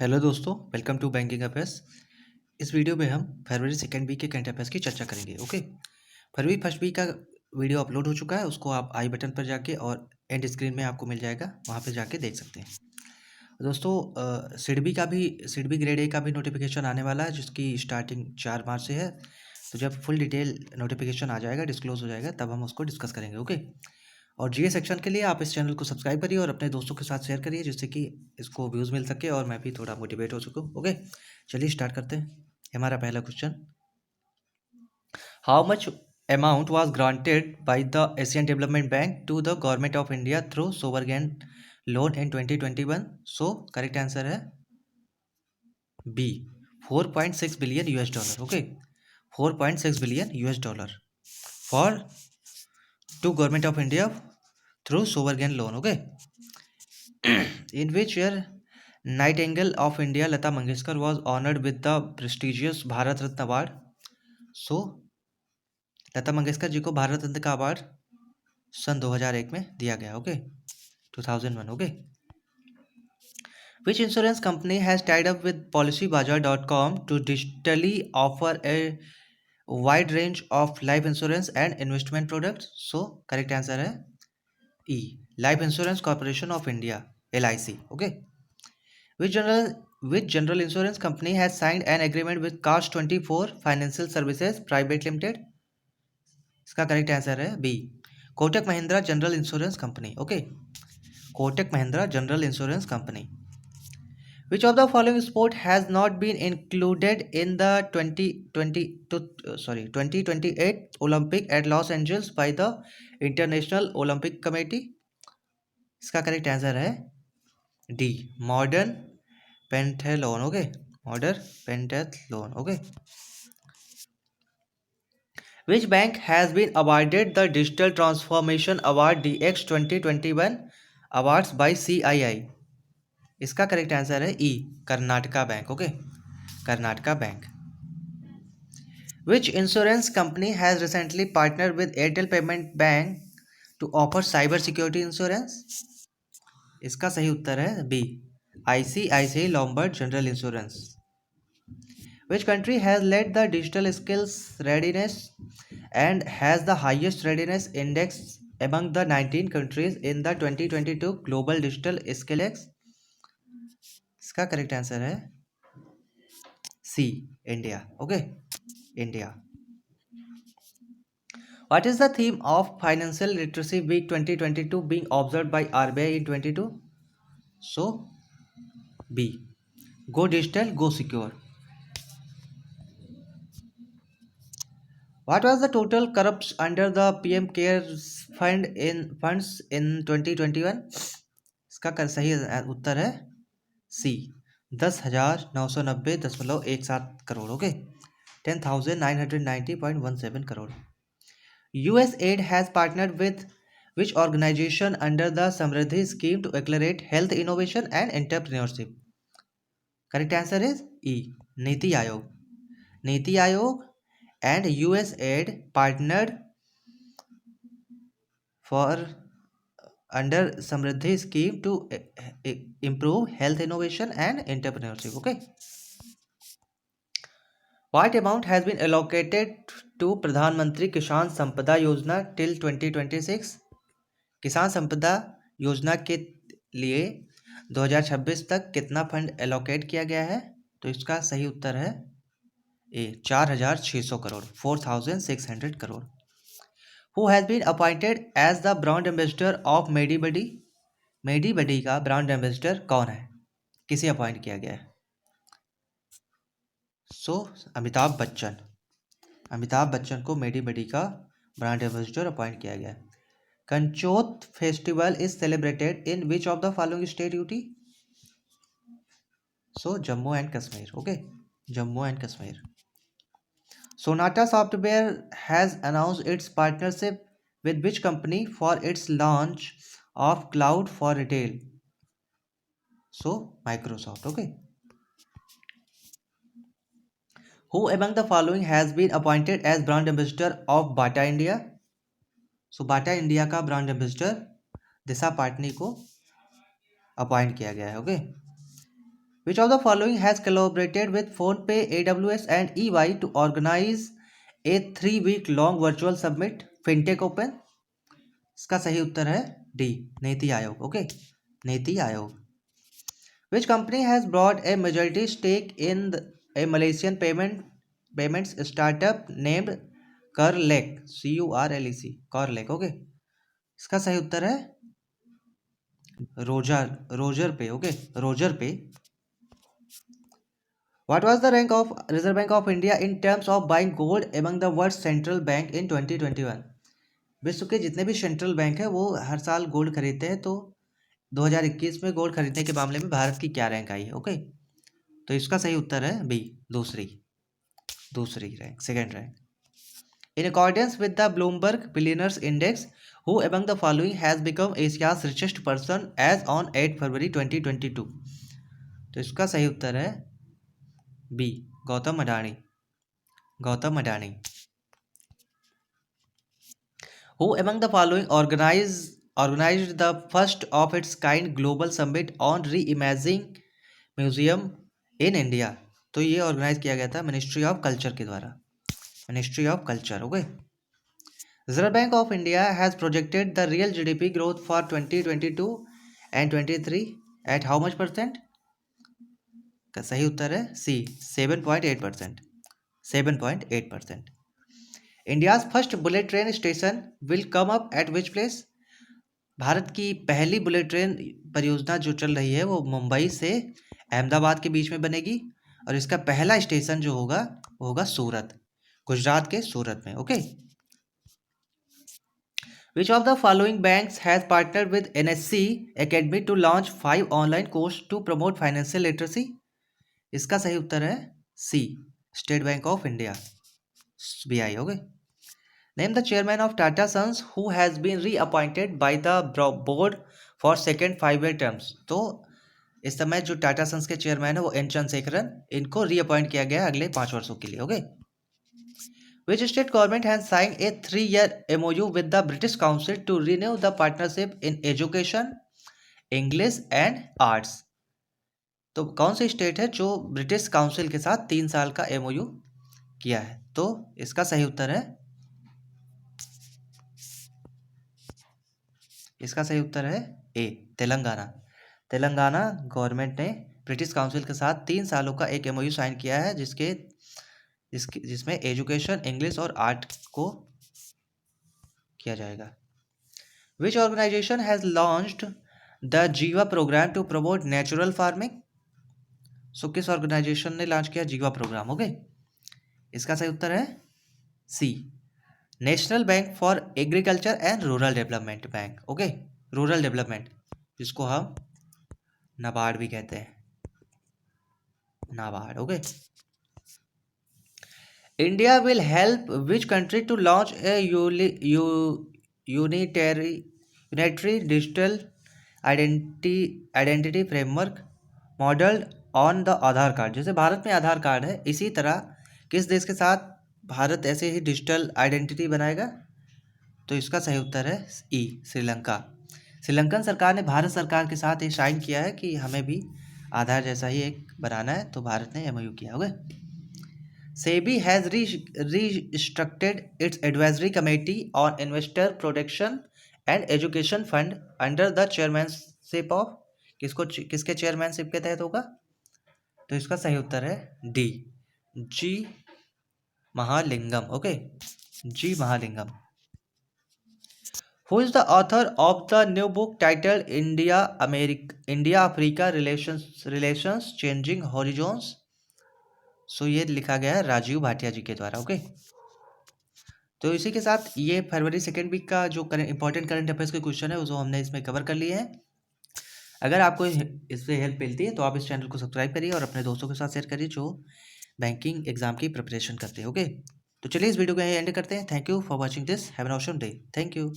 Hello दोस्तों, welcome to banking affairs. इस video में हम फरवरी सेकेंड वीक के करंट अफेयर्स की चर्चा करेंगे। ओके, फरवरी फर्स्ट वीक का वीडियो अपलोड हो चुका है, उसको आप आई बटन पर जाके और एंड स्क्रीन में आपको मिल जाएगा, वहाँ पे जाके देख सकते हैं। दोस्तों, सिडबी ग्रेड ए का भी नोटिफिकेशन आने वाला है, जिसकी स्टार्टिंग 4 मार्च से है। तो जब फुल डिटेल नोटिफिकेशन आ जाएगा, डिस्क्लोज हो जाएगा, तब हम उसको डिस्कस करेंगे। ओके, और जीए सेक्शन के लिए आप इस चैनल को सब्सक्राइब करिए और अपने दोस्तों के साथ शेयर करिए, जिससे कि इसको व्यूज़ मिल सके और मैं भी थोड़ा मोटिवेट हो सकूँ। ओके, चलिए स्टार्ट करते हैं। हमारा पहला question, how much amount was granted by the Asian Development Bank to the government of India through sovereign loan in 2021? So correct answer है B, 4.6 billion US dollar. Okay, 4.6 billion US dollar for to government of India through sovereign loan. Okay, in which year Nightingale of India Lata Mangeshkar was honored with the prestigious Bharat Ratna award? So Lata Mangeshkar ji को भारत रत्न का award सन 2001 में दिया गया। Okay, 2001। Okay, which insurance company has tied up with policybazaar.com to digitally offer a wide range of life insurance and investment products? So correct answer है E, Life Insurance Corporation of India, LIC. Okay, which general insurance company has signed an agreement with Cars 24 Financial Services Private Limited? इसका correct answer है B, Kotak Mahindra general insurance company. Okay, Kotak Mahindra general insurance company. Which of the following sport has not been included in the 2028 Olympic at Los Angeles by the International Olympic Committee? इसका correct answer है D, modern pentathlon. Okay, modern pentathlon. Okay, which bank has been awarded the Digital Transformation Award DX 2021 awards by CII? इसका correct answer है E, Karnataka bank. Okay, Karnataka bank. Which insurance company has recently partnered with Airtel Payment Bank to offer cyber security insurance? इसका सही उत्तर है B, ICICI Lombard General Insurance. Which country has led the digital skills readiness and has the highest readiness index among the 19 countries in the 2022 Global Digital Skill Index? इसका correct answer है C, India. Okay, India. What is the theme of Financial Literacy Week 2022 being observed by RBI in 22? So B, Go Digital, Go Secure. What was the total corrupts under the PM CARES funds in 2021? इसका सही उत्तर है सी, 10,990.17 crore. Okay, 10,990.17 crore. USAID has partnered with which organization under the Samriddhi scheme to accelerate health innovation and entrepreneurship? Correct answer is E, Niti Aayog. Niti Aayog and USAID partnered for under Samriddhi scheme to improve health innovation and entrepreneurship. Okay, what amount has been allocated to Pradhan Mantri Kisan Sampada Yojana till 2026? किसान संपदा योजना के लिए 2026 तक कितना fund allocate किया गया है? तो इसका सही उत्तर है ए, 4,600 crore, 4,600 crore. Who has been appointed as the brand ambassador of मेडी बडी? मेडी बडी का ब्रांड एम्बेसडर कौन है? किसे अपॉइंट किया गया है? अमिताभ बच्चन। अमिताभ बच्चन को मेडी बडी का ब्रांड एम्बेसडर अपॉइंट किया गया है। Kanchoth festival is celebrated in which of the following state UT? Jammu and Kashmir. Okay, Jammu and Kashmir. Sonata Software has announced its partnership with which company for its launch of cloud for retail? Microsoft. Okay. Who among the following has been appointed as brand ambassador of Bata India? Bata India का brand ambassador Disha Patani को appoint किया गया है। Okay, which of the following has collaborated with PhonePe, AWS and EY to organise a 3 week long virtual summit fintech open? इसका सही उत्तर है D, NITI Aayog. Okay, NITI Aayog. Which company has brought a majority stake in a Malaysian payments startup named Curlec, CURLEC, Curlec. Okay, इसका सही उत्तर है Razorpay. Okay, Razorpay. What was the rank of Reserve Bank of India in terms of buying gold among the world's central bank in 2021? विश्व के जितने भी central bank है वो हर साल गोल्ड खरीदते हैं, तो 2021 में गोल्ड खरीदने के मामले में भारत की क्या रैंक आई है? ओके, तो इसका सही उत्तर है बी, दूसरी rank, second rank. In accordance with the Bloomberg billionaires index, who among the following has become Asia's richest person as on 8 February 2022? तो इसका सही उत्तर है B, Gautam Adani. Who among the following organized the first of its kind global summit on reimagining museum in India? तो ये organise किया गया था मिनिस्ट्री ऑफ कल्चर के द्वारा, ministry of culture. Okay. Reserve Bank of India has projected the real GDP growth for 2022 and 23 at how much percent? का सही उत्तर है C, 7.8%। 7.8%। India's first bullet train station will come up at which place? Bharat की पहली bullet train परियोजना जो चल रही है वो मुंबई से अहमदाबाद के बीच में बनेगी, और इसका पहला स्टेशन जो होगा वो होगा सूरत, गुजरात के सूरत में। Okay. Which of the following banks has partnered with NSC academy to launch 5 online course to promote financial literacy? इसका सही उत्तर है C, State Bank of India, SBI। Okay. Name the chairman of Tata Sons who has been reappointed by the board for second 5-year terms? तो इस समय जो Tata sons के chairman है वो एन चंद्रशेखरन, इनको रीअपॉइंट किया गया अगले 5 वर्षों के लिए। Okay. Which state government has signed a 3-year MOU with the British Council to renew the partnership in education, English and arts? तो कौन सी स्टेट है जो ब्रिटिश काउंसिल के साथ 3 साल का MOU किया है? तो इसका सही उत्तर है, इसका सही उत्तर है ए, तेलंगाना। तेलंगाना गवर्नमेंट ने ब्रिटिश काउंसिल के साथ 3 सालों का एक MOU साइन किया है जिसमें एजुकेशन, इंग्लिश और आर्ट को किया जाएगा। Which organisation has launched the Jiva programme to promote natural farming? So किस ऑर्गेनाइजेशन ने लॉन्च किया जीवा प्रोग्राम? ओके, इसका सही उत्तर है C, National Bank for Agriculture and Rural Development bank. Okay, rural development, जिसको हम नाबार्ड भी कहते हैं, NABARD. Okay. India will help which country to launch a unitary digital identity framework modelled on the Aadhaar card? जैसे भारत में आधार कार्ड है, इसी तरह किस देश के साथ भारत ऐसे ही डिजिटल आइडेंटिटी बनाएगा? तो इसका सही उत्तर है ई, श्रीलंका। श्रीलंकन सरकार ने भारत सरकार के साथ ये साइन किया है कि हमें भी आधार जैसा ही एक बनाना है, तो भारत ने MOU किया। होगा। SEBI has restructured its advisory committee on investor protection and education fund under the chairmanship of, किसके चेयरमैनशिप के तहत होगा? तो इसका सही उत्तर है D, G Mahalingam. Okay, G Mahalingam. Who is the author of the new book titled India Africa Relations Changing Horizons? सो ये लिखा गया है राजीव भाटिया जी के द्वारा। ओके, तो इसी के साथ ये फरवरी 2nd वीक का जो इंपॉर्टेंट करंट अफेयर्स के क्वेश्चन है वो हमने इसमें कवर कर लिए हैं। अगर आपको इससे हेल्प मिलती है तो आप इस चैनल को सब्सक्राइब करिए और अपने दोस्तों के साथ शेयर करिए जो बैंकिंग एग्जाम की प्रिपरेशन करते हैं। ओके, तो चलिए इस वीडियो को यहीं एंड करते हैं। Thank you for watching this, have an awesome day. Thank you.